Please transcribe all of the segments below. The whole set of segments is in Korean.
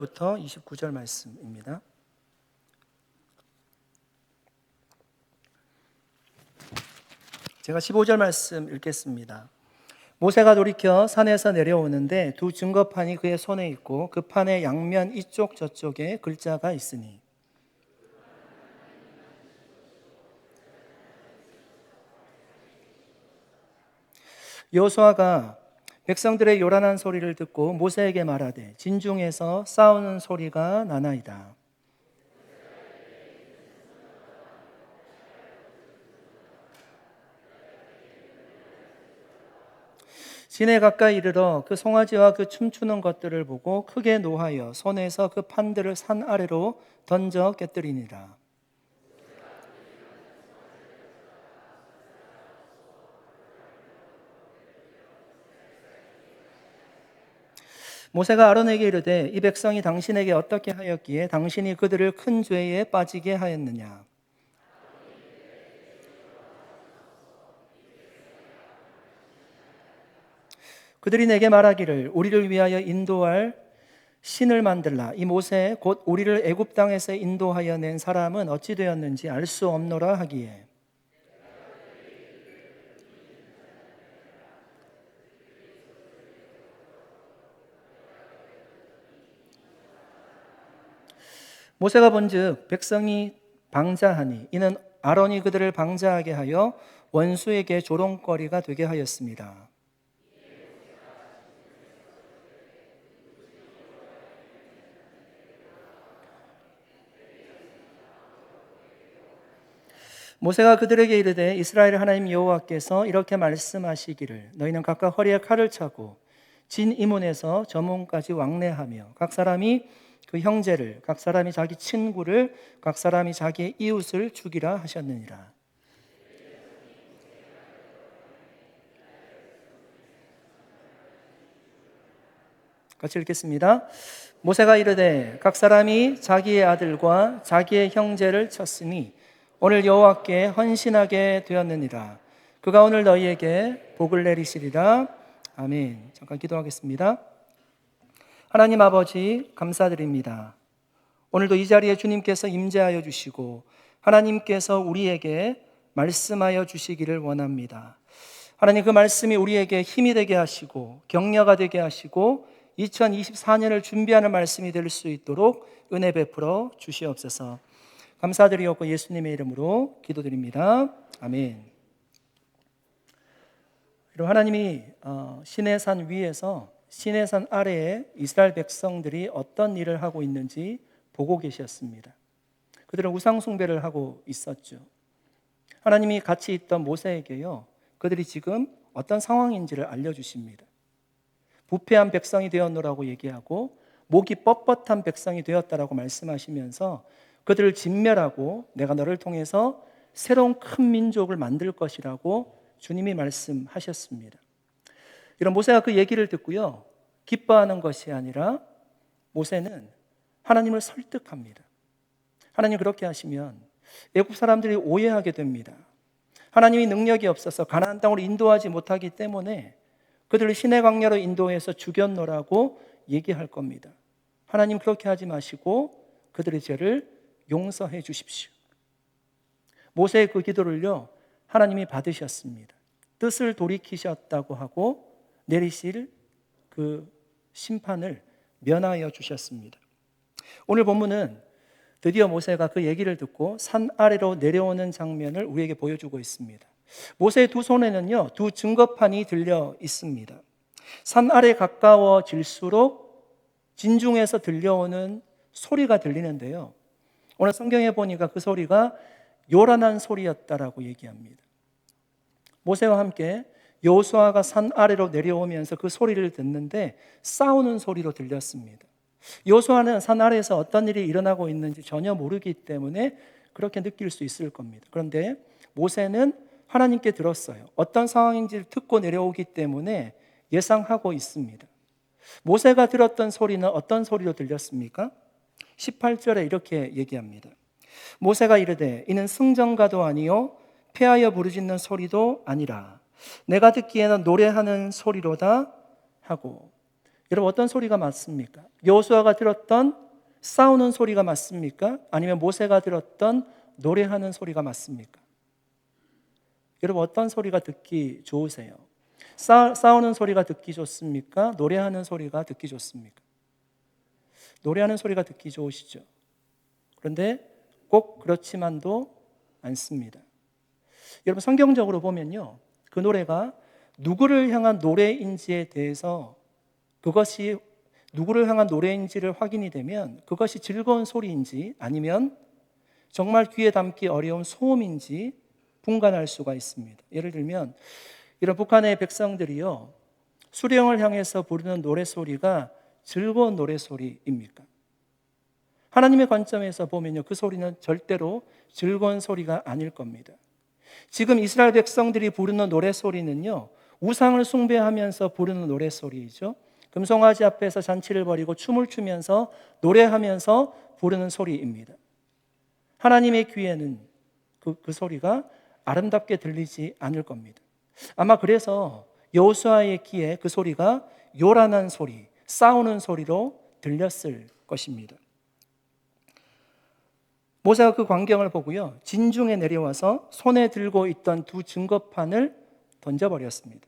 부터 29절 말씀입니다. 제가 15절 말씀 읽겠습니다. 모세가 돌이켜 산에서 내려오는데 두 증거판이 그의 손에 있고 그 판의 양면 이쪽 저쪽에 글자가 있으니 여호수아가 백성들의 요란한 소리를 듣고 모세에게 말하되 진중에서 싸우는 소리가 나나이다. 시내 가까이 이르러 그 송아지와 그 춤추는 것들을 보고 크게 노하여 손에서 그 판들을 산 아래로 던져 깨뜨리니라. 모세가 아론에게 이르되 이 백성이 당신에게 어떻게 하였기에 당신이 그들을 큰 죄에 빠지게 하였느냐. 그들이 내게 말하기를 우리를 위하여 인도할 신을 만들라. 이 모세 곧 우리를 애굽 땅에서 인도하여 낸 사람은 어찌 되었는지 알 수 없노라 하기에 모세가 본즉 백성이 방자하니 이는 아론이 그들을 방자하게 하여 원수에게 조롱거리가 되게 하였습니다. 모세가 그들에게 이르되 이스라엘 하나님 여호와께서 이렇게 말씀하시기를 너희는 각각 허리에 칼을 차고 진 이문에서 저 문까지 왕래하며 각 사람이 그 형제를 각 사람이 자기 친구를 각 사람이 자기의 이웃을 죽이라 하셨느니라. 같이 읽겠습니다. 모세가 이르되 각 사람이 자기의 아들과 자기의 형제를 쳤으니 오늘 여호와께 헌신하게 되었느니라. 그가 오늘 너희에게 복을 내리시리라. 아멘. 잠깐 기도하겠습니다. 하나님 아버지 감사드립니다. 오늘도 이 자리에 주님께서 임재하여 주시고 하나님께서 우리에게 말씀하여 주시기를 원합니다. 하나님 그 말씀이 우리에게 힘이 되게 하시고 격려가 되게 하시고 2024년을 준비하는 말씀이 될 수 있도록 은혜 베풀어 주시옵소서. 감사드리옵고 예수님의 이름으로 기도드립니다. 아멘. 하나님이 시내산 위에서 시내산 아래에 이스라엘 백성들이 어떤 일을 하고 있는지 보고 계셨습니다. 그들은 우상 숭배를 하고 있었죠. 하나님이 같이 있던 모세에게요, 그들이 지금 어떤 상황인지를 알려주십니다. 부패한 백성이 되었노라고 얘기하고 목이 뻣뻣한 백성이 되었다라고 말씀하시면서 그들을 진멸하고 내가 너를 통해서 새로운 큰 민족을 만들 것이라고 주님이 말씀하셨습니다. 이런 모세가 그 얘기를 듣고요, 기뻐하는 것이 아니라 모세는 하나님을 설득합니다. 하나님 그렇게 하시면 애국 사람들이 오해하게 됩니다. 하나님이 능력이 없어서 가나안 땅으로 인도하지 못하기 때문에 그들을 시내 광야로 인도해서 죽였노라고 얘기할 겁니다. 하나님 그렇게 하지 마시고 그들의 죄를 용서해 주십시오. 모세의 그 기도를요, 하나님이 받으셨습니다. 뜻을 돌이키셨다고 하고 내리실 그 심판을 면하여 주셨습니다. 오늘 본문은 드디어 모세가 그 얘기를 듣고 산 아래로 내려오는 장면을 우리에게 보여주고 있습니다. 모세의 두 손에는요, 두 증거판이 들려 있습니다. 산 아래 가까워질수록 진중에서 들려오는 소리가 들리는데요, 오늘 성경에 보니까 그 소리가 요란한 소리였다라고 얘기합니다. 모세와 함께 여호수아가 산 아래로 내려오면서 그 소리를 듣는데 싸우는 소리로 들렸습니다. 여호수아는 산 아래에서 어떤 일이 일어나고 있는지 전혀 모르기 때문에 그렇게 느낄 수 있을 겁니다. 그런데 모세는 하나님께 들었어요. 어떤 상황인지를 듣고 내려오기 때문에 예상하고 있습니다. 모세가 들었던 소리는 어떤 소리로 들렸습니까? 18절에 이렇게 얘기합니다. 모세가 이르되 이는 승전가도 아니요 패하여 부르짖는 소리도 아니라 내가 듣기에는 노래하는 소리로다 하고 여러분 어떤 소리가 맞습니까? 여호수아가 들었던 싸우는 소리가 맞습니까? 아니면 모세가 들었던 노래하는 소리가 맞습니까? 여러분 어떤 소리가 듣기 좋으세요? 싸우는 소리가 듣기 좋습니까? 노래하는 소리가 듣기 좋습니까? 노래하는 소리가 듣기 좋으시죠? 그런데 꼭 그렇지만도 않습니다. 여러분 성경적으로 보면요, 그 노래가 누구를 향한 노래인지에 대해서, 그것이 누구를 향한 노래인지를 확인이 되면 그것이 즐거운 소리인지 아니면 정말 귀에 담기 어려운 소음인지 분간할 수가 있습니다. 예를 들면 이런 북한의 백성들이요, 수령을 향해서 부르는 노래소리가 즐거운 노래소리입니까? 하나님의 관점에서 보면요, 그 소리는 절대로 즐거운 소리가 아닐 겁니다. 지금 이스라엘 백성들이 부르는 노래소리는요, 우상을 숭배하면서 부르는 노래소리이죠. 금송아지 앞에서 잔치를 벌이고 춤을 추면서 노래하면서 부르는 소리입니다. 하나님의 귀에는 그 소리가 아름답게 들리지 않을 겁니다. 아마 그래서 여호수아의 귀에 그 소리가 요란한 소리, 싸우는 소리로 들렸을 것입니다. 모세가 그 광경을 보고요, 진중에 내려와서 손에 들고 있던 두 증거판을 던져버렸습니다.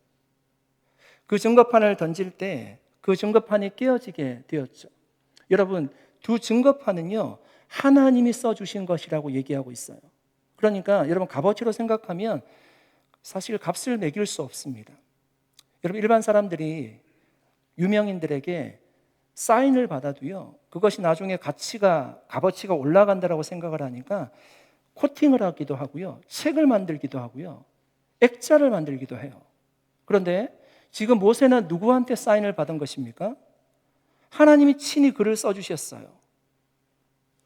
그 증거판을 던질 때 그 증거판이 깨어지게 되었죠. 여러분, 두 증거판은요, 하나님이 써주신 것이라고 얘기하고 있어요. 그러니까 여러분 값어치로 생각하면 사실 값을 매길 수 없습니다. 여러분 일반 사람들이 유명인들에게 사인을 받아도요, 그것이 나중에 값어치가 올라간다라고 생각을 하니까 코팅을 하기도 하고요, 책을 만들기도 하고요, 액자를 만들기도 해요. 그런데 지금 모세는 누구한테 사인을 받은 것입니까? 하나님이 친히 글을 써주셨어요.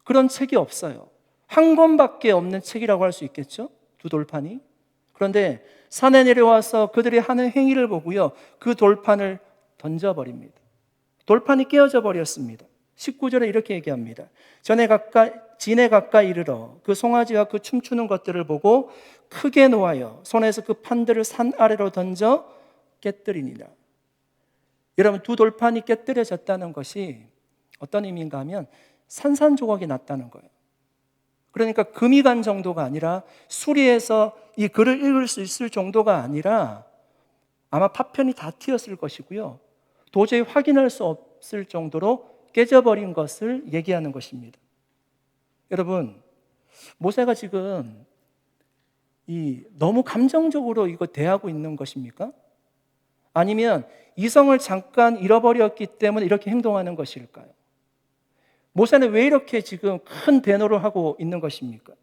그런 책이 없어요. 한 권밖에 없는 책이라고 할 수 있겠죠? 두 돌판이. 그런데 산에 내려와서 그들이 하는 행위를 보고요, 그 돌판을 던져버립니다. 돌판이 깨어져 버렸습니다. 19절에 이렇게 얘기합니다. 진에 가까이 이르러 그 송아지와 그 춤추는 것들을 보고 크게 노하여 손에서 그 판들을 산 아래로 던져 깨뜨리니라. 여러분 두 돌판이 깨뜨려졌다는 것이 어떤 의미인가 하면 산산조각이 났다는 거예요. 그러니까 금이 간 정도가 아니라 수리해서 이 글을 읽을 수 있을 정도가 아니라 아마 파편이 다 튀었을 것이고요, 도저히 확인할 수 없을 정도로 깨져버린 것을 얘기하는 것입니다. 여러분, 모세가 지금 너무 감정적으로 이거 대하고 있는 것입니까? 아니면 이성을 잠깐 잃어버렸기 때문에 이렇게 행동하는 것일까요? 모세는 왜 이렇게 지금 큰 대노를 하고 있는 것입니까?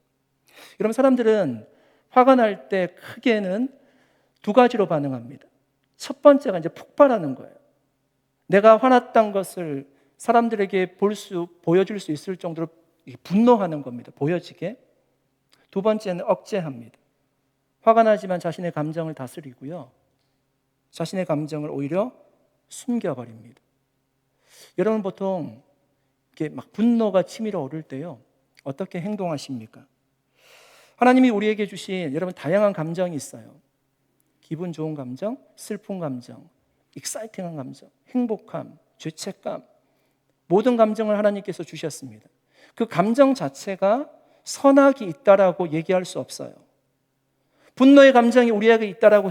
여러분, 사람들은 화가 날 때 크게는 두 가지로 반응합니다. 첫 번째가 이제 폭발하는 거예요. 내가 화났던 것을 사람들에게 보여줄 수 있을 정도로 분노하는 겁니다. 보여지게. 두 번째는 억제합니다. 화가 나지만 자신의 감정을 다스리고요, 자신의 감정을 오히려 숨겨버립니다. 여러분 보통 이렇게 막 분노가 치밀어 오를 때요, 어떻게 행동하십니까? 하나님이 우리에게 주신 여러분 다양한 감정이 있어요. 기분 좋은 감정, 슬픈 감정, 익사이팅한 감정, 행복함, 죄책감, 모든 감정을 하나님께서 주셨습니다. 그 감정 자체가 선악이 있다라고 얘기할 수 없어요. 분노의 감정이 우리에게 있다라고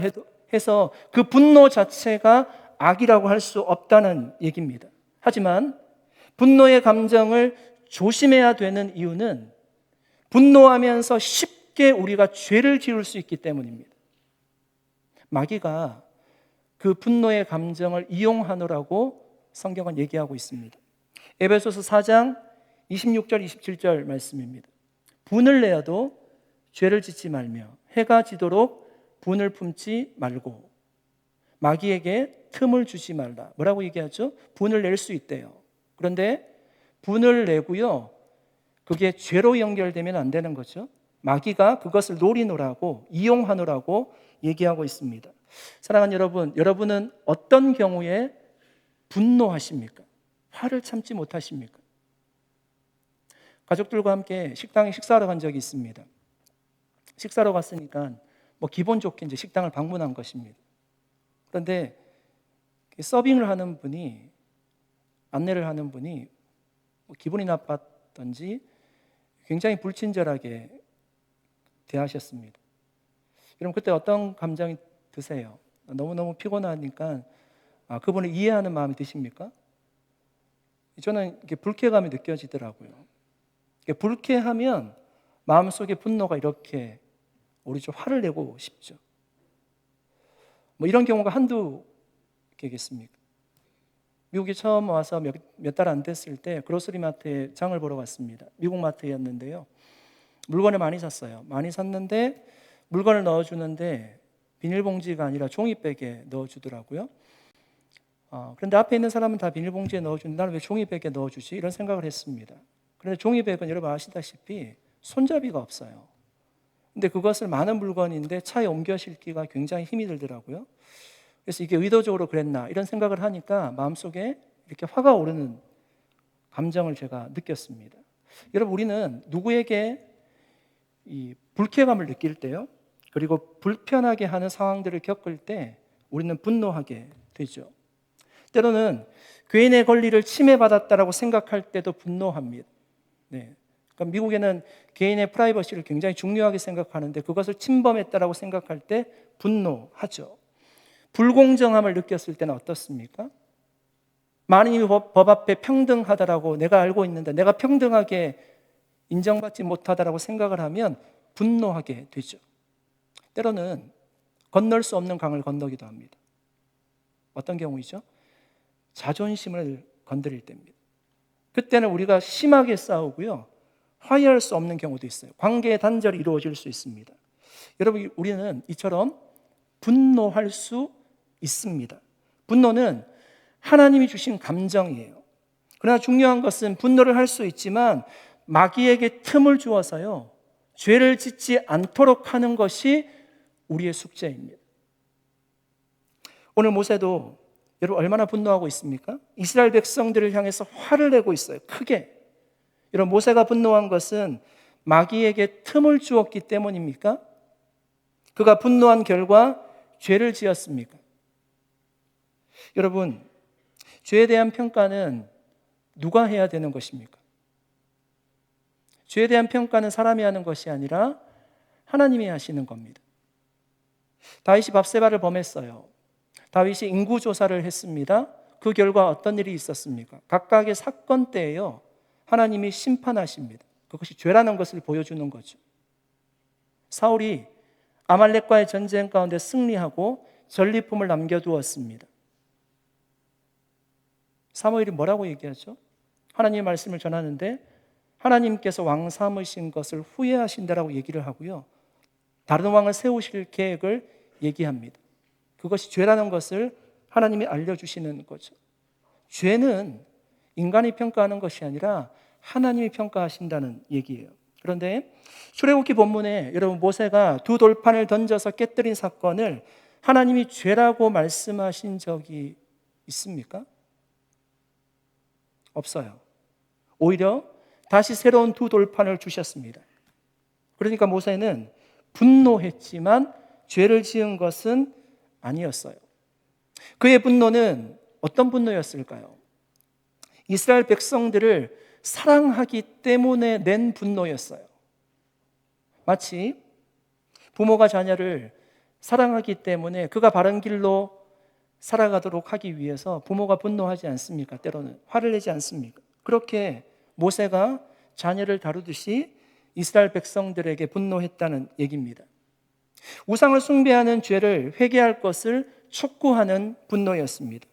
해서 그 분노 자체가 악이라고 할 수 없다는 얘기입니다. 하지만 분노의 감정을 조심해야 되는 이유는 분노하면서 쉽게 우리가 죄를 지을 수 있기 때문입니다. 마귀가 그 분노의 감정을 이용하노라고 성경은 얘기하고 있습니다. 에베소서 4장 26절 27절 말씀입니다. 분을 내어도 죄를 짓지 말며 해가 지도록 분을 품지 말고 마귀에게 틈을 주지 말라. 뭐라고 얘기하죠? 분을 낼 수 있대요. 그런데 분을 내고요, 그게 죄로 연결되면 안 되는 거죠. 마귀가 그것을 노리노라고, 이용하노라고 얘기하고 있습니다. 사랑하는 여러분, 여러분은 어떤 경우에 분노하십니까? 화를 참지 못하십니까? 가족들과 함께 식당에 식사하러 간 적이 있습니다. 식사로 갔으니까 기분 좋게 이제 식당을 방문한 것입니다. 그런데 서빙을 하는 분이 안내를 하는 분이 기분이 나빴던지 굉장히 불친절하게 대하셨습니다. 여러분 그때 어떤 감정이 드세요? 너무너무 피곤하니까 그분을 이해하는 마음이 드십니까? 저는 이게 불쾌감이 느껴지더라고요. 불쾌하면 마음속에 분노가 이렇게 오르죠. 화를 내고 싶죠. 이런 경우가 한두 개겠습니까? 미국에 처음 와서 몇 달 안 됐을 때 그로서리 마트에 장을 보러 갔습니다. 미국 마트였는데요. 물건을 많이 샀어요. 많이 샀는데 물건을 넣어주는데 비닐봉지가 아니라 종이백에 넣어주더라고요. 그런데 앞에 있는 사람은 다 비닐봉지에 넣어주는데 나는 왜 종이백에 넣어주지? 이런 생각을 했습니다. 그런데 종이백은 여러분 아시다시피 손잡이가 없어요. 근데 그것을 많은 물건인데 차에 옮겨 싣기가 굉장히 힘이 들더라고요. 그래서 이게 의도적으로 그랬나 이런 생각을 하니까 마음속에 이렇게 화가 오르는 감정을 제가 느꼈습니다. 여러분 우리는 누구에게 이 불쾌감을 느낄 때요, 그리고 불편하게 하는 상황들을 겪을 때 우리는 분노하게 되죠. 때로는 개인의 권리를 침해받았다라고 생각할 때도 분노합니다. 네. 그러니까 미국에는 개인의 프라이버시를 굉장히 중요하게 생각하는데 그것을 침범했다라고 생각할 때 분노하죠. 불공정함을 느꼈을 때는 어떻습니까? 만인이 법 앞에 평등하다라고 내가 알고 있는데 내가 평등하게 인정받지 못하다라고 생각을 하면 분노하게 되죠. 때로는 건널 수 없는 강을 건너기도 합니다. 어떤 경우이죠? 자존심을 건드릴 때입니다. 그때는 우리가 심하게 싸우고요, 화해할 수 없는 경우도 있어요. 관계의 단절이 이루어질 수 있습니다. 여러분 우리는 이처럼 분노할 수 있습니다. 분노는 하나님이 주신 감정이에요. 그러나 중요한 것은 분노를 할 수 있지만 마귀에게 틈을 주어서요, 죄를 짓지 않도록 하는 것이 우리의 숙제입니다. 오늘 모세도 여러분 얼마나 분노하고 있습니까? 이스라엘 백성들을 향해서 화를 내고 있어요. 크게. 여러분 모세가 분노한 것은 마귀에게 틈을 주었기 때문입니까? 그가 분노한 결과 죄를 지었습니까? 여러분, 죄에 대한 평가는 누가 해야 되는 것입니까? 죄에 대한 평가는 사람이 하는 것이 아니라 하나님이 하시는 겁니다. 다윗이 밧세바를 범했어요. 다윗이 인구조사를 했습니다. 그 결과 어떤 일이 있었습니까? 각각의 사건 때에요, 하나님이 심판하십니다. 그것이 죄라는 것을 보여주는 거죠. 사울이 아말렉과의 전쟁 가운데 승리하고 전리품을 남겨두었습니다. 사무엘이 뭐라고 얘기하죠? 하나님의 말씀을 전하는데 하나님께서 왕 삼으신 것을 후회하신다라고 얘기를 하고요, 다른 왕을 세우실 계획을 얘기합니다. 그것이 죄라는 것을 하나님이 알려주시는 거죠. 죄는 인간이 평가하는 것이 아니라 하나님이 평가하신다는 얘기예요. 그런데 출애굽기 본문에 여러분 모세가 두 돌판을 던져서 깨뜨린 사건을 하나님이 죄라고 말씀하신 적이 있습니까? 없어요. 오히려 다시 새로운 두 돌판을 주셨습니다. 그러니까 모세는 분노했지만 죄를 지은 것은 아니었어요. 그의 분노는 어떤 분노였을까요? 이스라엘 백성들을 사랑하기 때문에 낸 분노였어요. 마치 부모가 자녀를 사랑하기 때문에 그가 바른 길로 살아가도록 하기 위해서 부모가 분노하지 않습니까? 때로는 화를 내지 않습니까? 그렇게 모세가 자녀를 다루듯이 이스라엘 백성들에게 분노했다는 얘기입니다. 우상을 숭배하는 죄를 회개할 것을 촉구하는 분노였습니다.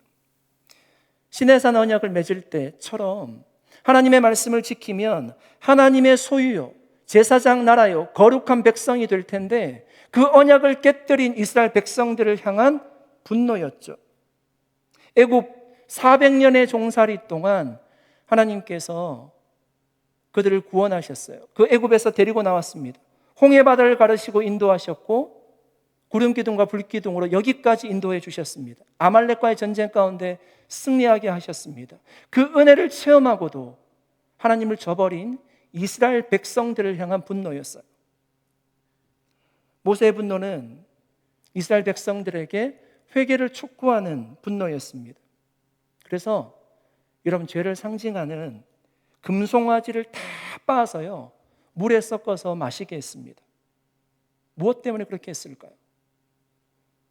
시내산 언약을 맺을 때처럼 하나님의 말씀을 지키면 하나님의 소유요, 제사장 나라요, 거룩한 백성이 될 텐데 그 언약을 깨뜨린 이스라엘 백성들을 향한 분노였죠. 애굽 400년의 종살이 동안 하나님께서 그들을 구원하셨어요. 그 애굽에서 데리고 나왔습니다. 홍해바다를 가르시고 인도하셨고 구름기둥과 불기둥으로 여기까지 인도해 주셨습니다. 아말렉과의 전쟁 가운데 승리하게 하셨습니다. 그 은혜를 체험하고도 하나님을 저버린 이스라엘 백성들을 향한 분노였어요. 모세의 분노는 이스라엘 백성들에게 회개를 촉구하는 분노였습니다. 그래서 여러분, 죄를 상징하는 금송아지를 다 빻아서요 물에 섞어서 마시게 했습니다. 무엇 때문에 그렇게 했을까요?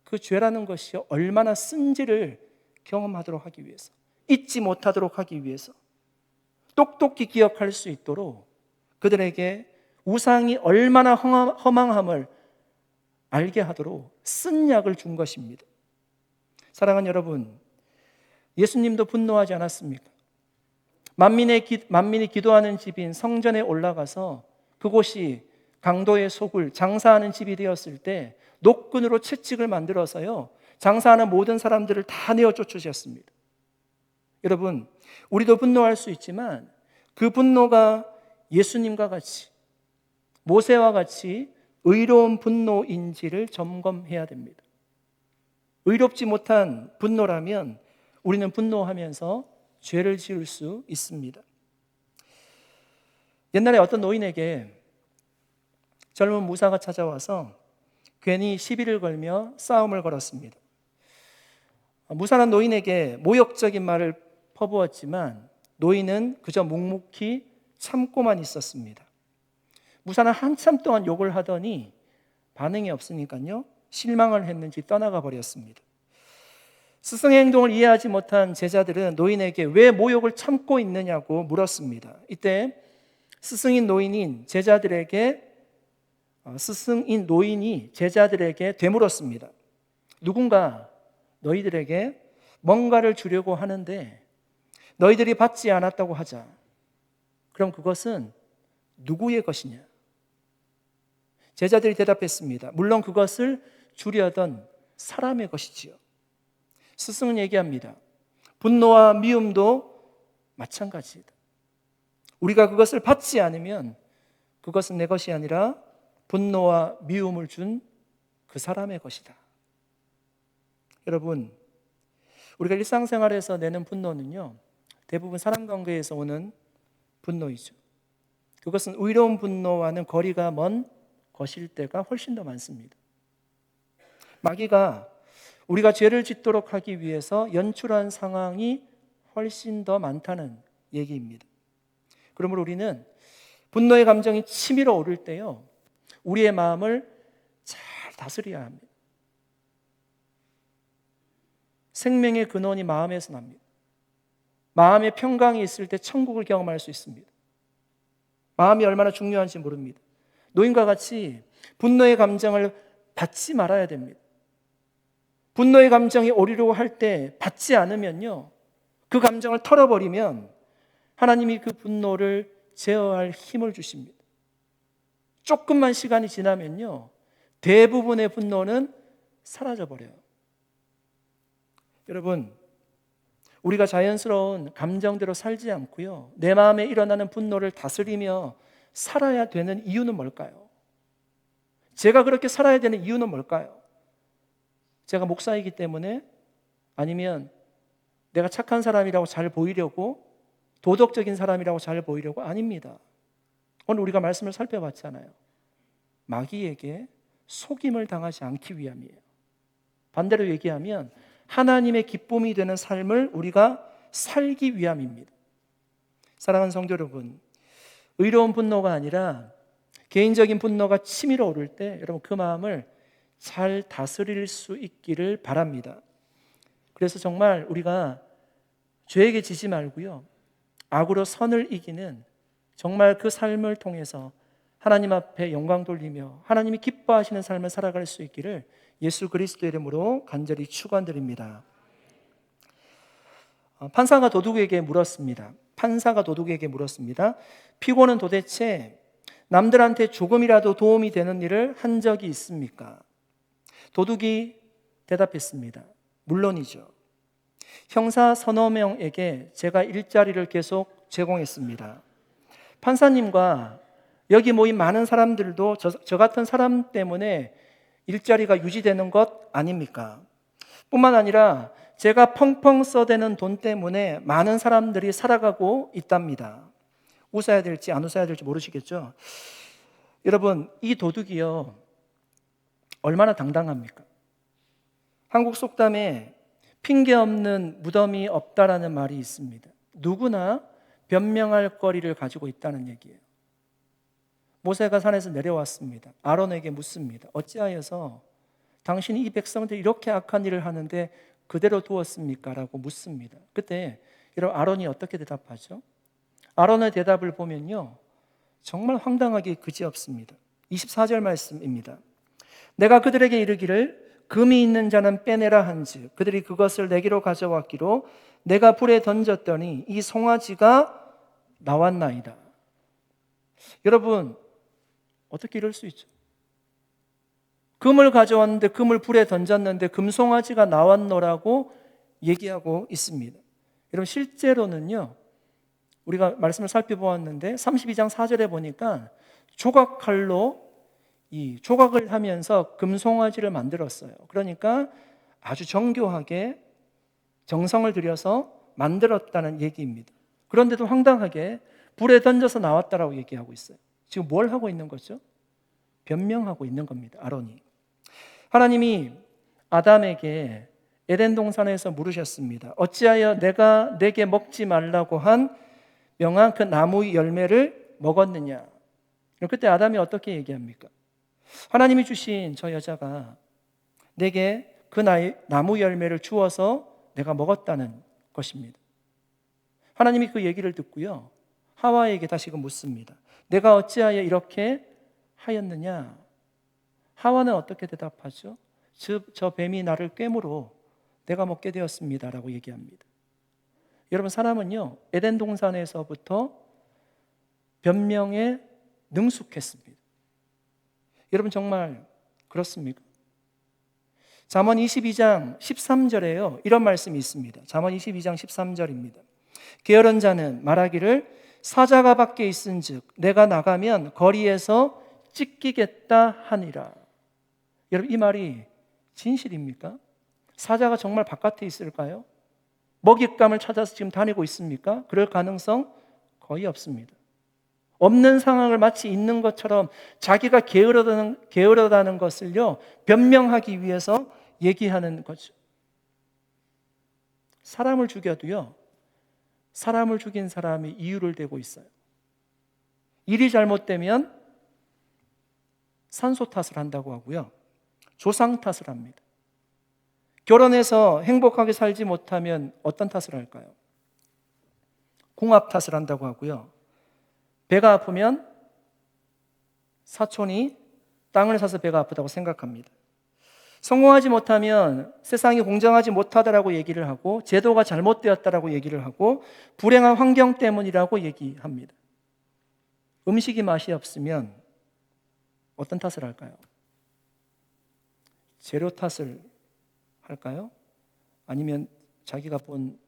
그 죄라는 것이 얼마나 쓴지를 경험하도록 하기 위해서, 잊지 못하도록 하기 위해서, 똑똑히 기억할 수 있도록 그들에게 우상이 얼마나 허망함을 알게 하도록 쓴 약을 준 것입니다. 사랑하는 여러분, 예수님도 분노하지 않았습니까? 만민이 기도하는 집인 성전에 올라가서 그곳이 강도의 속을 장사하는 집이 되었을 때 노끈으로 채찍을 만들어서요 장사하는 모든 사람들을 다 내어 쫓으셨습니다. 여러분, 우리도 분노할 수 있지만 그 분노가 예수님과 같이, 모세와 같이 의로운 분노인지를 점검해야 됩니다. 의롭지 못한 분노라면 우리는 분노하면서 죄를 지을 수 있습니다. 옛날에 어떤 노인에게 젊은 무사가 찾아와서 괜히 시비를 걸며 싸움을 걸었습니다. 무사는 노인에게 모욕적인 말을 퍼부었지만 노인은 그저 묵묵히 참고만 있었습니다. 무사는 한참 동안 욕을 하더니 반응이 없으니까요 실망을 했는지 떠나가 버렸습니다. 스승의 행동을 이해하지 못한 제자들은 노인에게 왜 모욕을 참고 있느냐고 물었습니다. 이때 스승인 노인이 제자들에게 되물었습니다. 누군가 너희들에게 뭔가를 주려고 하는데 너희들이 받지 않았다고 하자. 그럼 그것은 누구의 것이냐? 제자들이 대답했습니다. 물론 그것을 주려던 사람의 것이지요. 스승은 얘기합니다. 분노와 미움도 마찬가지다. 우리가 그것을 받지 않으면 그것은 내 것이 아니라 분노와 미움을 준 그 사람의 것이다. 여러분, 우리가 일상생활에서 내는 분노는요 대부분 사람 관계에서 오는 분노이죠. 그것은 의로운 분노와는 거리가 먼 것일 때가 훨씬 더 많습니다. 마귀가 우리가 죄를 짓도록 하기 위해서 연출한 상황이 훨씬 더 많다는 얘기입니다. 그러므로 우리는 분노의 감정이 치밀어 오를 때요 우리의 마음을 잘 다스려야 합니다. 생명의 근원이 마음에서 납니다. 마음의 평강이 있을 때 천국을 경험할 수 있습니다. 마음이 얼마나 중요한지 모릅니다. 노인과 같이 분노의 감정을 받지 말아야 됩니다. 분노의 감정이 오리려고 할 때 받지 않으면요 그 감정을 털어버리면 하나님이 그 분노를 제어할 힘을 주십니다. 조금만 시간이 지나면요 대부분의 분노는 사라져버려요. 여러분, 우리가 자연스러운 감정대로 살지 않고요 내 마음에 일어나는 분노를 다스리며 살아야 되는 이유는 뭘까요? 제가 그렇게 살아야 되는 이유는 뭘까요? 제가 목사이기 때문에? 아니면 내가 착한 사람이라고 잘 보이려고, 도덕적인 사람이라고 잘 보이려고? 아닙니다. 오늘 우리가 말씀을 살펴봤잖아요. 마귀에게 속임을 당하지 않기 위함이에요. 반대로 얘기하면 하나님의 기쁨이 되는 삶을 우리가 살기 위함입니다. 사랑하는 성도 여러분, 의로운 분노가 아니라 개인적인 분노가 치밀어 오를 때 여러분 그 마음을 잘 다스릴 수 있기를 바랍니다. 그래서 정말 우리가 죄에게 지지 말고요 악으로 선을 이기는 정말 그 삶을 통해서 하나님 앞에 영광 돌리며 하나님이 기뻐하시는 삶을 살아갈 수 있기를 예수 그리스도의 이름으로 간절히 축원드립니다. 판사가 도둑에게 물었습니다. 피고는 도대체 남들한테 조금이라도 도움이 되는 일을 한 적이 있습니까? 도둑이 대답했습니다. 물론이죠. 형사 서너 명에게 제가 일자리를 계속 제공했습니다. 판사님과 여기 모인 많은 사람들도 저 같은 사람 때문에 일자리가 유지되는 것 아닙니까? 뿐만 아니라 제가 펑펑 써대는 돈 때문에 많은 사람들이 살아가고 있답니다. 웃어야 될지 안 웃어야 될지 모르시겠죠? 여러분, 이 도둑이요 얼마나 당당합니까? 한국 속담에 핑계 없는 무덤이 없다라는 말이 있습니다. 누구나 변명할 거리를 가지고 있다는 얘기예요. 모세가 산에서 내려왔습니다. 아론에게 묻습니다. 어찌하여서 당신이 이 백성들이 이렇게 악한 일을 하는데 그대로 두었습니까? 라고 묻습니다. 그때 이런 아론이 어떻게 대답하죠? 아론의 대답을 보면요, 정말 황당하게 그지없습니다. 24절 말씀입니다. 내가 그들에게 이르기를 금이 있는 자는 빼내라 한즉 그들이 그것을 내게로 가져왔기로 내가 불에 던졌더니 이 송아지가 나왔나이다. 여러분, 어떻게 이럴 수 있죠? 금을 가져왔는데, 금을 불에 던졌는데 금송아지가 나왔노라고 얘기하고 있습니다. 여러분, 실제로는요, 우리가 말씀을 살펴보았는데 32장 4절에 보니까 조각칼로 이 조각을 하면서 금송아지를 만들었어요. 그러니까 아주 정교하게 정성을 들여서 만들었다는 얘기입니다. 그런데도 황당하게 불에 던져서 나왔다라고 얘기하고 있어요. 지금 뭘 하고 있는 거죠? 변명하고 있는 겁니다. 아론이. 하나님이 아담에게 에덴 동산에서 물으셨습니다. 어찌하여 내가 내게 먹지 말라고 한 명한 그 나무의 열매를 먹었느냐? 그때 아담이 어떻게 얘기합니까? 하나님이 주신 저 여자가 내게 그 나무 열매를 주어서 내가 먹었다는 것입니다. 하나님이 그 얘기를 듣고요, 하와에게 다시금 묻습니다. 내가 어찌하여 이렇게 하였느냐? 하와는 어떻게 대답하죠? 저 뱀이 나를 꿰므로 내가 먹게 되었습니다 라고 얘기합니다. 여러분, 사람은요, 에덴 동산에서부터 변명에 능숙했습니다. 여러분, 정말 그렇습니까? 잠언 22장 13절에요, 이런 말씀이 있습니다. 잠언 22장 13절입니다. 게으른 자는 말하기를 사자가 밖에 있은즉 내가 나가면 거리에서 찢기겠다 하니라. 여러분, 이 말이 진실입니까? 사자가 정말 바깥에 있을까요? 먹잇감을 찾아서 지금 다니고 있습니까? 그럴 가능성 거의 없습니다. 없는 상황을 마치 있는 것처럼 자기가 게으르다는 것을요, 변명하기 위해서 얘기하는 거죠. 사람을 죽여도요, 사람을 죽인 사람이 이유를 대고 있어요. 일이 잘못되면 산소 탓을 한다고 하고요, 조상 탓을 합니다. 결혼해서 행복하게 살지 못하면 어떤 탓을 할까요? 궁합 탓을 한다고 하고요, 배가 아프면 사촌이 땅을 사서 배가 아프다고 생각합니다. 성공하지 못하면 세상이 공정하지 못하다라고 얘기를 하고, 제도가 잘못되었다라고 얘기를 하고, 불행한 환경 때문이라고 얘기합니다. 음식이 맛이 없으면 어떤 탓을 할까요? 재료 탓을 할까요? 아니면 자기가 본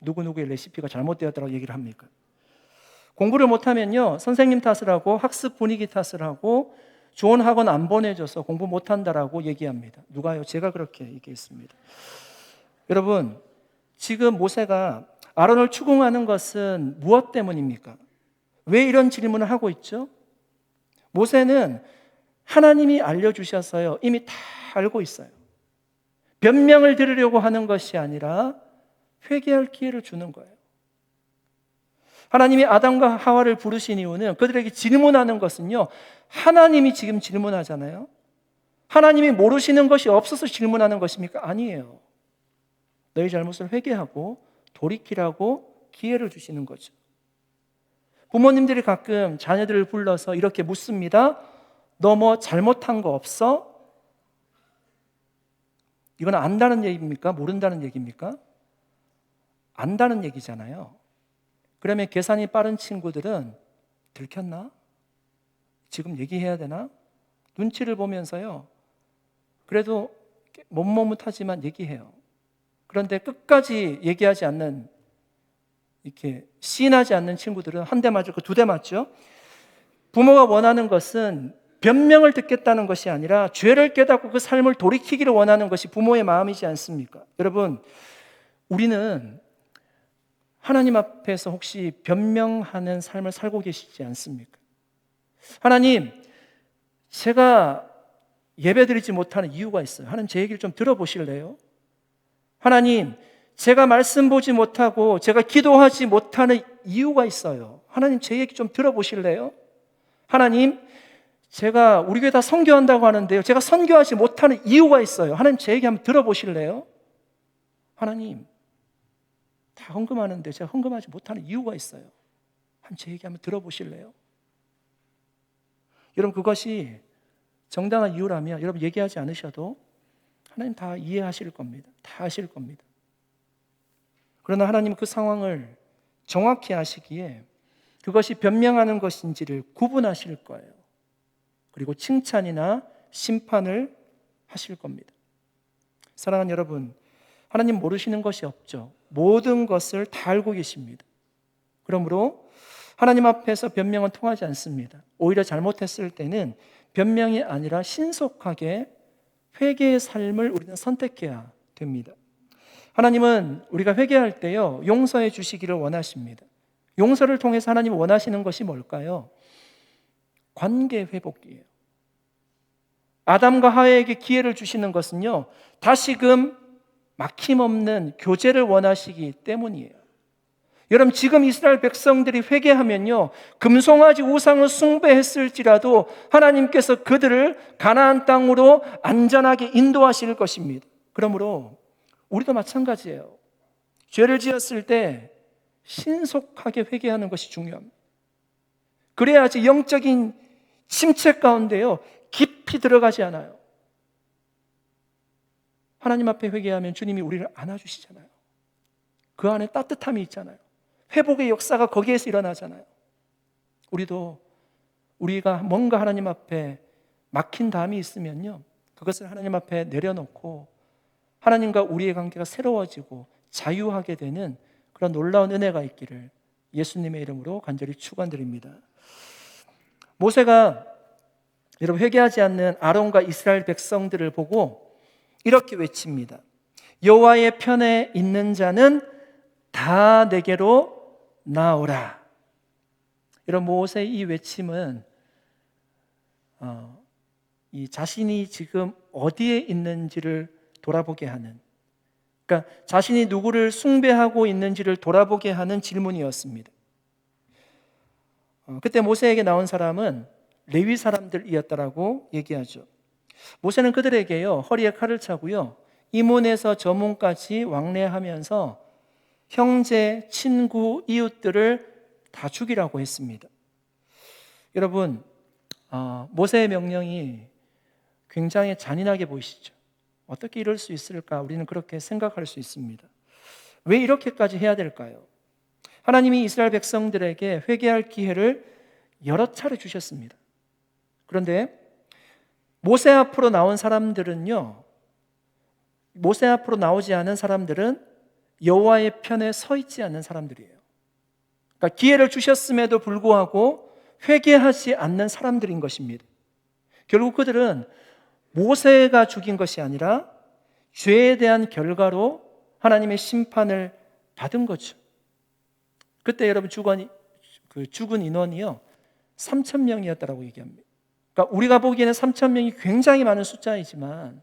누구누구의 레시피가 잘못되었다고 얘기를 합니까? 공부를 못하면요, 선생님 탓을 하고 학습 분위기 탓을 하고 좋은 학원 안 보내줘서 공부 못한다라고 얘기합니다. 누가요? 제가 그렇게 얘기했습니다. 여러분, 지금 모세가 아론을 추궁하는 것은 무엇 때문입니까? 왜 이런 질문을 하고 있죠? 모세는 하나님이 알려주셔서요, 이미 다 알고 있어요. 변명을 들으려고 하는 것이 아니라 회개할 기회를 주는 거예요. 하나님이 아담과 하와를 부르신 이유는 그들에게 질문하는 것은요, 하나님이 지금 질문하잖아요. 하나님이 모르시는 것이 없어서 질문하는 것입니까? 아니에요. 너희 잘못을 회개하고 돌이키라고 기회를 주시는 거죠. 부모님들이 가끔 자녀들을 불러서 이렇게 묻습니다. 너 뭐 잘못한 거 없어? 이건 안다는 얘기입니까? 모른다는 얘기입니까? 안다는 얘기잖아요. 그러면 계산이 빠른 친구들은 들켰나? 지금 얘기해야 되나? 눈치를 보면서요, 그래도 못하지만 얘기해요. 그런데 끝까지 얘기하지 않는, 이렇게 시인하지 않는 친구들은 한 대 맞고 두 대 맞죠? 부모가 원하는 것은 변명을 듣겠다는 것이 아니라 죄를 깨닫고 그 삶을 돌이키기를 원하는 것이 부모의 마음이지 않습니까? 여러분, 우리는 하나님 앞에서 혹시 변명하는 삶을 살고 계시지 않습니까? 하나님, 제가 예배드리지 못하는 이유가 있어요. 하나님, 제 얘기를 좀 들어보실래요? 하나님, 제가 말씀 보지 못하고 제가 기도하지 못하는 이유가 있어요. 하나님 제 얘기 좀 들어보실래요? 하나님, 제가 우리 교회 다 선교한다고 하는데요, 제가 선교하지 못하는 이유가 있어요. 하나님 제 얘기 한번 들어보실래요? 하나님, 다 헌금하는데 제가 헌금하지 못하는 이유가 있어요. 하나님 제 얘기 한번 들어보실래요? 여러분, 그것이 정당한 이유라면 여러분 얘기하지 않으셔도 하나님 다 이해하실 겁니다. 다 아실 겁니다. 그러나 하나님 그 상황을 정확히 아시기에 그것이 변명하는 것인지를 구분하실 거예요. 그리고 칭찬이나 심판을 하실 겁니다. 사랑하는 여러분, 하나님 모르시는 것이 없죠. 모든 것을 다 알고 계십니다. 그러므로 하나님 앞에서 변명은 통하지 않습니다. 오히려 잘못했을 때는 변명이 아니라 신속하게 회개의 삶을 우리는 선택해야 됩니다. 하나님은 우리가 회개할 때요, 용서해 주시기를 원하십니다. 용서를 통해서 하나님이 원하시는 것이 뭘까요? 관계 회복이에요. 아담과 하와에게 기회를 주시는 것은요, 다시금 막힘없는 교제를 원하시기 때문이에요. 여러분, 지금 이스라엘 백성들이 회개하면요, 금송아지 우상을 숭배했을지라도 하나님께서 그들을 가나안 땅으로 안전하게 인도하실 것입니다. 그러므로 우리도 마찬가지예요. 죄를 지었을 때 신속하게 회개하는 것이 중요합니다. 그래야지 영적인 침체 가운데요, 깊이 들어가지 않아요. 하나님 앞에 회개하면 주님이 우리를 안아주시잖아요. 그 안에 따뜻함이 있잖아요. 회복의 역사가 거기에서 일어나잖아요. 우리도 우리가 뭔가 하나님 앞에 막힌 담이 있으면요, 그것을 하나님 앞에 내려놓고 하나님과 우리의 관계가 새로워지고 자유하게 되는 그런 놀라운 은혜가 있기를 예수님의 이름으로 간절히 축원드립니다. 모세가 여러분 회개하지 않는 아론과 이스라엘 백성들을 보고 이렇게 외칩니다. 여호와의 편에 있는 자는 다 내게로 나오라. 여러분, 모세의 이 외침은 이 자신이 지금 어디에 있는지를 돌아보게 하는, 그러니까 자신이 누구를 숭배하고 있는지를 돌아보게 하는 질문이었습니다. 그때 모세에게 나온 사람은 레위 사람들이었다라고 얘기하죠. 모세는 그들에게요, 허리에 칼을 차고요, 이문에서 저문까지 왕래하면서 형제, 친구, 이웃들을 다 죽이라고 했습니다. 여러분, 모세의 명령이 굉장히 잔인하게 보이시죠? 어떻게 이럴 수 있을까? 우리는 그렇게 생각할 수 있습니다. 왜 이렇게까지 해야 될까요? 하나님이 이스라엘 백성들에게 회개할 기회를 여러 차례 주셨습니다. 그런데 모세 앞으로 나온 사람들은요, 모세 앞으로 나오지 않은 사람들은 여호와의 편에 서 있지 않는 사람들이에요. 그러니까 기회를 주셨음에도 불구하고 회개하지 않는 사람들인 것입니다. 결국 그들은 모세가 죽인 것이 아니라 죄에 대한 결과로 하나님의 심판을 받은 거죠. 그때 여러분 죽은 인원이요 3,000명이었다라고 얘기합니다. 그러니까 우리가 보기에는 3,000명이 굉장히 많은 숫자이지만,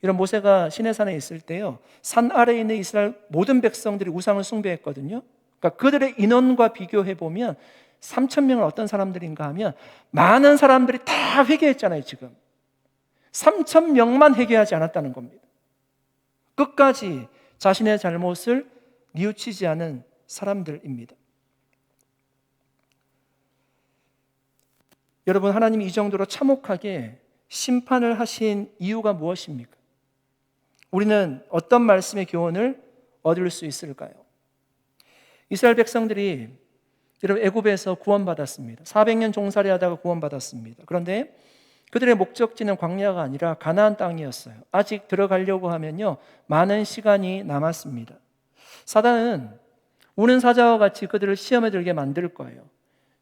이런 모세가 시내산에 있을 때요, 산 아래에 있는 이스라엘 모든 백성들이 우상을 숭배했거든요. 그러니까 그들의 인원과 비교해 보면 3,000명은 어떤 사람들인가 하면 많은 사람들이 다 회개했잖아요. 지금 3,000명만 회개하지 않았다는 겁니다. 끝까지 자신의 잘못을 뉘우치지 않은 사람들입니다. 여러분, 하나님이 이 정도로 참혹하게 심판을 하신 이유가 무엇입니까? 우리는 어떤 말씀의 교훈을 얻을 수 있을까요? 이스라엘 백성들이 여러분 애굽에서 구원받았습니다. 400년 종살이 하다가 구원받았습니다. 그런데 그들의 목적지는 광야가 아니라 가나안 땅이었어요. 아직 들어가려고 하면요, 많은 시간이 남았습니다. 사단은 우는 사자와 같이 그들을 시험에 들게 만들 거예요.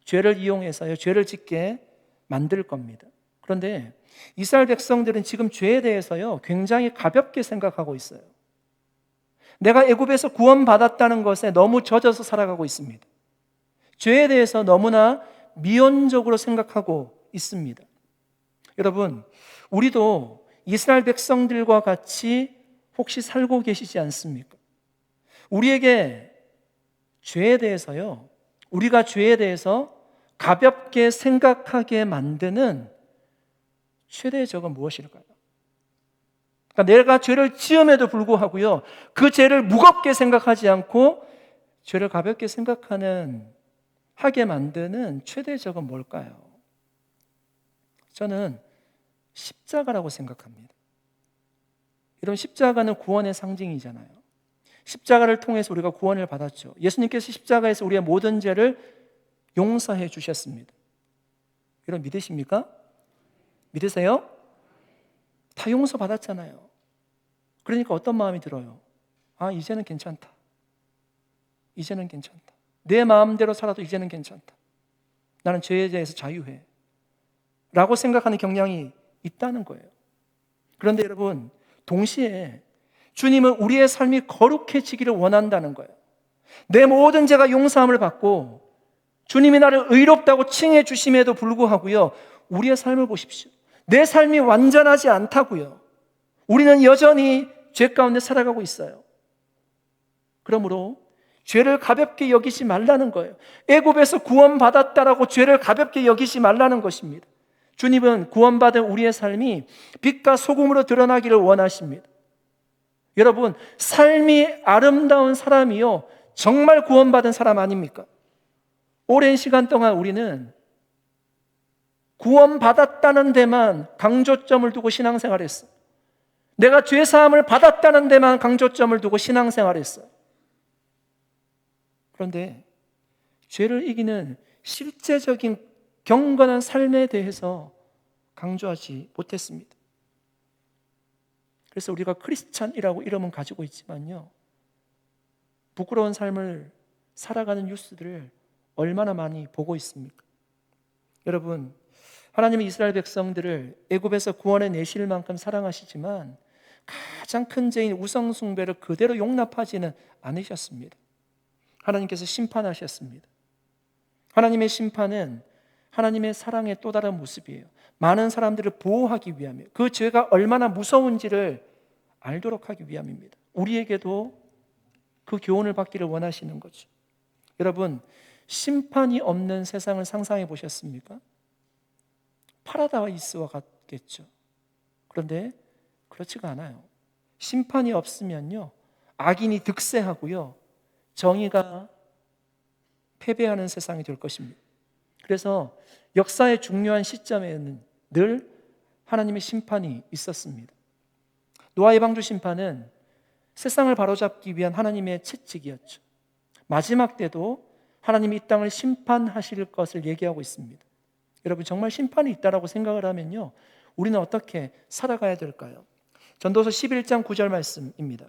죄를 이용해서요, 죄를 짓게 만들 겁니다. 그런데 이스라엘 백성들은 지금 죄에 대해서요, 굉장히 가볍게 생각하고 있어요. 내가 애굽에서 구원받았다는 것에 너무 젖어서 살아가고 있습니다. 죄에 대해서 너무나 미온적으로 생각하고 있습니다. 여러분, 우리도 이스라엘 백성들과 같이 혹시 살고 계시지 않습니까? 우리에게 죄에 대해서요, 우리가 죄에 대해서 가볍게 생각하게 만드는 최대의 적은 무엇일까요? 그러니까 내가 죄를 지음에도 불구하고요, 그 죄를 무겁게 생각하지 않고 죄를 가볍게 하게 만드는 최대의 적은 뭘까요? 저는 십자가라고 생각합니다. 여러분, 십자가는 구원의 상징이잖아요. 십자가를 통해서 우리가 구원을 받았죠. 예수님께서 십자가에서 우리의 모든 죄를 용서해 주셨습니다. 여러분, 믿으십니까? 믿으세요? 다 용서받았잖아요. 그러니까 어떤 마음이 들어요? 아, 이제는 괜찮다. 이제는 괜찮다. 내 마음대로 살아도 이제는 괜찮다. 나는 죄에 대해서 자유해. 라고 생각하는 경향이 있다는 거예요. 그런데 여러분, 동시에 주님은 우리의 삶이 거룩해지기를 원한다는 거예요. 내 모든 죄가 용서함을 받고 주님이 나를 의롭다고 칭해 주심에도 불구하고요, 우리의 삶을 보십시오. 내 삶이 완전하지 않다고요. 우리는 여전히 죄 가운데 살아가고 있어요. 그러므로 죄를 가볍게 여기지 말라는 거예요. 애굽에서 구원받았다라고 죄를 가볍게 여기지 말라는 것입니다. 주님은 구원받은 우리의 삶이 빛과 소금으로 드러나기를 원하십니다. 여러분, 삶이 아름다운 사람이요, 정말 구원받은 사람 아닙니까? 오랜 시간 동안 우리는 구원받았다는 데만 강조점을 두고 신앙생활했어요. 내가 죄사함을 받았다는 데만 강조점을 두고 신앙생활했어요. 그런데 죄를 이기는 실제적인 경건한 삶에 대해서 강조하지 못했습니다. 그래서 우리가 크리스찬이라고 이름은 가지고 있지만요, 부끄러운 삶을 살아가는 뉴스들을 얼마나 많이 보고 있습니까? 여러분, 하나님은 이스라엘 백성들을 애굽에서 구원해 내실 만큼 사랑하시지만 가장 큰 죄인 우상 숭배를 그대로 용납하지는 않으셨습니다. 하나님께서 심판하셨습니다. 하나님의 심판은 하나님의 사랑의 또 다른 모습이에요. 많은 사람들을 보호하기 위함이에요. 그 죄가 얼마나 무서운지를 알도록 하기 위함입니다. 우리에게도 그 교훈을 받기를 원하시는 거죠. 여러분, 심판이 없는 세상을 상상해 보셨습니까? 파라다이스와 같겠죠. 그런데 그렇지가 않아요. 심판이 없으면요, 악인이 득세하고요, 정의가 패배하는 세상이 될 것입니다. 그래서 역사의 중요한 시점에는 늘 하나님의 심판이 있었습니다. 노아의 방주 심판은 세상을 바로잡기 위한 하나님의 채찍이었죠. 마지막 때도 하나님이 이 땅을 심판하실 것을 얘기하고 있습니다. 여러분, 정말 심판이 있다라고 생각을 하면요, 우리는 어떻게 살아가야 될까요? 전도서 11장 9절 말씀입니다.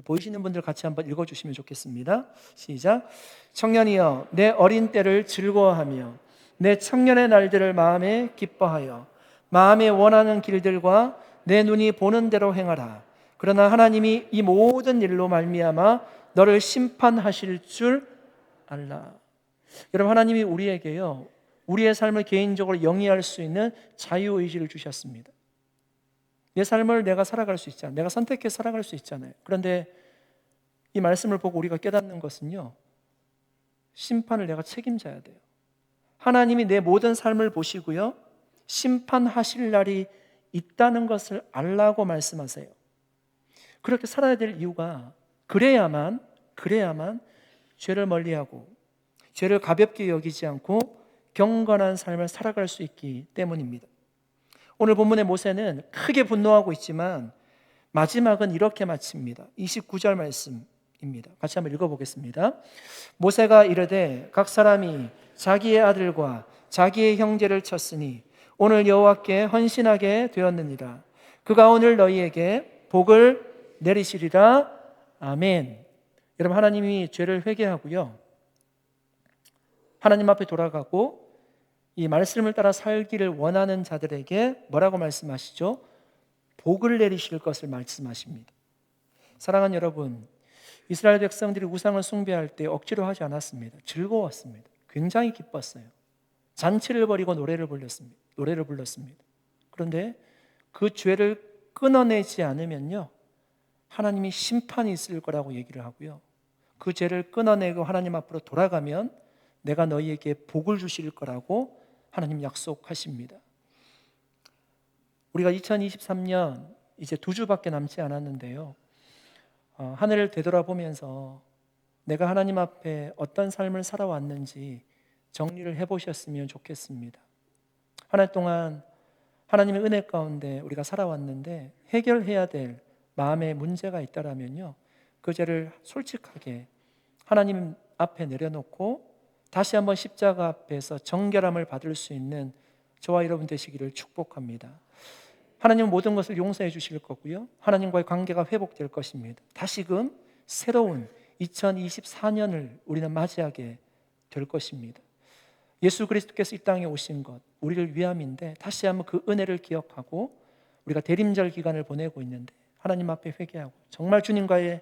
보이시는 분들 같이 한번 읽어주시면 좋겠습니다. 시작. 청년이여, 내 어린 때를 즐거워하며 내 청년의 날들을 마음에 기뻐하여 마음에 원하는 길들과 내 눈이 보는 대로 행하라. 그러나 하나님이 이 모든 일로 말미암아 너를 심판하실 줄 알라. 여러분, 하나님이 우리에게요, 우리의 삶을 개인적으로 영위할 수 있는 자유의지를 주셨습니다. 내 삶을 내가 살아갈 수 있잖아요. 내가 선택해 살아갈 수 있잖아요. 그런데 이 말씀을 보고 우리가 깨닫는 것은요, 심판을 내가 책임져야 돼요. 하나님이 내 모든 삶을 보시고요, 심판하실 날이 있다는 것을 알라고 말씀하세요. 그렇게 살아야 될 이유가 그래야만 죄를 멀리하고 죄를 가볍게 여기지 않고 경건한 삶을 살아갈 수 있기 때문입니다. 오늘 본문의 모세는 크게 분노하고 있지만 마지막은 이렇게 마칩니다. 29절 말씀입니다. 같이 한번 읽어보겠습니다. 모세가 이르되 각 사람이 자기의 아들과 자기의 형제를 쳤으니 오늘 여호와께 헌신하게 되었느니라. 그가 오늘 너희에게 복을 내리시리라. 아멘. 여러분, 하나님이 죄를 회개하고요, 하나님 앞에 돌아가고 이 말씀을 따라 살기를 원하는 자들에게 뭐라고 말씀하시죠? 복을 내리실 것을 말씀하십니다. 사랑하는 여러분, 이스라엘 백성들이 우상을 숭배할 때 억지로 하지 않았습니다. 즐거웠습니다. 굉장히 기뻤어요. 잔치를 벌이고 노래를 불렀습니다. 그런데 그 죄를 끊어내지 않으면요, 하나님이 심판이 있을 거라고 얘기를 하고요. 그 죄를 끊어내고 하나님 앞으로 돌아가면 내가 너희에게 복을 주실 거라고 하나님 약속하십니다. 우리가 2023년 이제 2주밖에 남지 않았는데요. 하늘을 되돌아보면서 내가 하나님 앞에 어떤 삶을 살아왔는지 정리를 해보셨으면 좋겠습니다. 한 해 동안 하나님의 은혜 가운데 우리가 살아왔는데 해결해야 될 마음의 문제가 있다라면요, 그 죄를 솔직하게 하나님 앞에 내려놓고 다시 한번 십자가 앞에서 정결함을 받을 수 있는 저와 여러분 되시기를 축복합니다. 하나님은 모든 것을 용서해 주실 거고요, 하나님과의 관계가 회복될 것입니다. 다시금 새로운 2024년을 우리는 맞이하게 될 것입니다. 예수 그리스도께서 이 땅에 오신 것 우리를 위함인데, 다시 한번 그 은혜를 기억하고 우리가 대림절 기간을 보내고 있는데 하나님 앞에 회개하고 정말 주님과의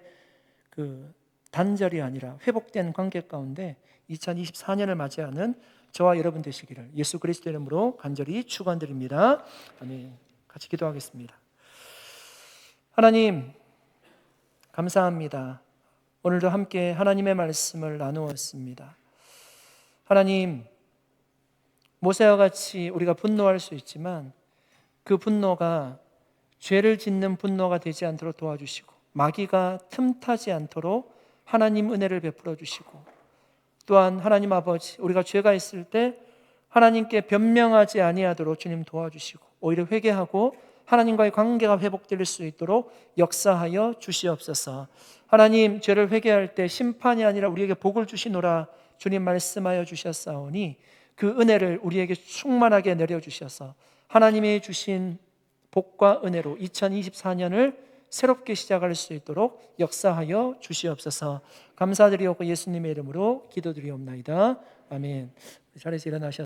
그 단절이 아니라 회복된 관계 가운데 2024년을 맞이하는 저와 여러분 되시기를 예수 그리스도 이름으로 간절히 축원드립니다. 아멘. 같이 기도하겠습니다. 하나님 감사합니다. 오늘도 함께 하나님의 말씀을 나누었습니다. 하나님, 모세와 같이 우리가 분노할 수 있지만 그 분노가 죄를 짓는 분노가 되지 않도록 도와주시고 마귀가 틈타지 않도록 하나님 은혜를 베풀어 주시고, 또한 하나님 아버지, 우리가 죄가 있을 때 하나님께 변명하지 아니하도록 주님 도와주시고 오히려 회개하고 하나님과의 관계가 회복될 수 있도록 역사하여 주시옵소서. 하나님, 죄를 회개할 때 심판이 아니라 우리에게 복을 주시노라 주님 말씀하여 주셨사오니 그 은혜를 우리에게 충만하게 내려주셔서 하나님이 주신 복과 은혜로 2024년을 새롭게 시작할 수 있도록 역사하여 주시옵소서. 감사드리옵고 예수님의 이름으로 기도드리옵나이다. 아멘. 자리에서 일어나셔서